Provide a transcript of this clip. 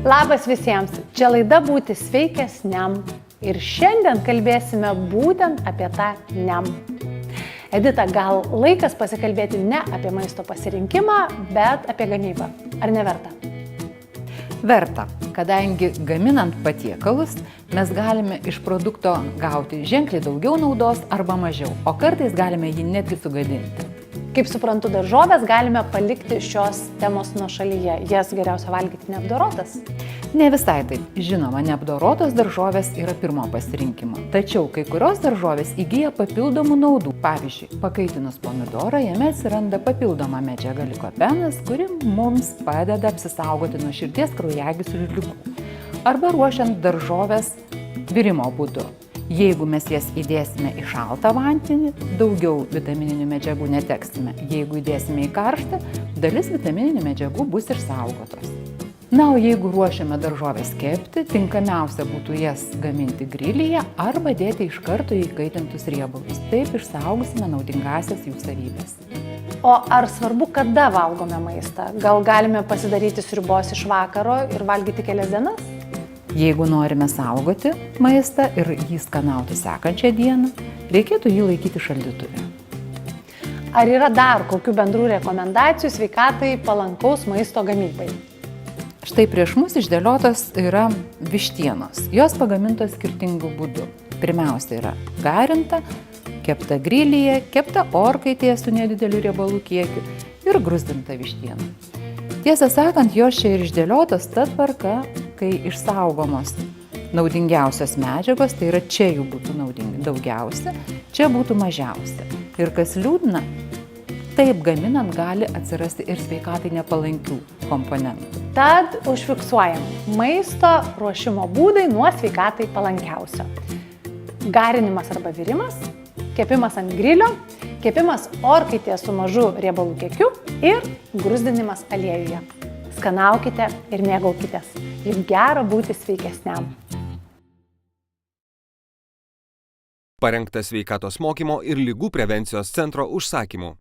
Labas visiems, čia laida Būti sveikesniam ir šiandien kalbėsime būtent apie tą niam. Edita, gal laikas pasikalbėti ne apie maisto pasirinkimą, bet apie gamybą. Ar neverta? Verta, kadangi gaminant patiekalus mes galime iš produkto gauti ženkliai daugiau naudos arba mažiau, o kartais galime jį netgi sugadinti. Kaip suprantu, daržovės galime palikti šios temos nuošalyje. Jas geriausia valgyti neapdorotas? Ne visai taip. Žinoma, neapdorotos daržovės yra pirmo pasirinkimo. Tačiau kai kurios daržovės įgyja papildomų naudų. Pavyzdžiui, pakaitinus pomidorą, jame atsiranda papildoma medžiaga likopenas, kuri mums padeda apsisaugoti nuo širdies kraujagyslių ligų. Arba ruošiant daržovės virimo būdu. Jeigu mes jas įdėsime į šaltą vandenį, daugiau vitamininių medžiagų neteksime. Jeigu įdėsime į karštą, dalis vitamininių medžiagų bus išsaugotos. Na, o jeigu ruošiame daržovės kepti, tinkamiausia būtų jas gaminti grilyje arba dėti iš karto į kaitintus riebalus. Taip išsaugosime naudingąsias jų savybės. O ar svarbu, kada valgome maistą? Gal galime pasidaryti sriubos iš vakaro ir valgyti kelias dienas? Jeigu norime saugoti maistą ir jį skanauti sekančią dieną, reikėtų jį laikyti šaldytuve. Ar yra dar kokių bendrų rekomendacijų sveikatai palankaus maisto gamybai? Štai prieš mus išdėliotos yra vištienos. Jos pagamintos skirtingų būdų. Pirmiausia yra garinta, kepta grilyje, kepta orkaitėje su nedideliu riebalų kiekiu ir gruzdinta vištiena. Tiesą sakant, jos čia ir išdėliotos ta tvarka, kai išsaugomos naudingiausios medžiagos, tai yra čia jų būtų daugiausia, čia būtų mažiausia. Ir kas liūdna, taip gaminant gali atsirasti ir sveikatai nepalankių komponentų. Tad užfiksuojam maisto ruošimo būdai nuo sveikatai palankiausio. Garinimas arba virimas, kepimas ant grilio, kepimas orkaitėje su mažu riebalų kiekiu ir gruzdinimas aliejuje. Skanaukite ir mėgaukitės. Juk gera būti sveikesniam. Parengtas sveikatos mokymo ir ligų prevencijos centro užsakymu.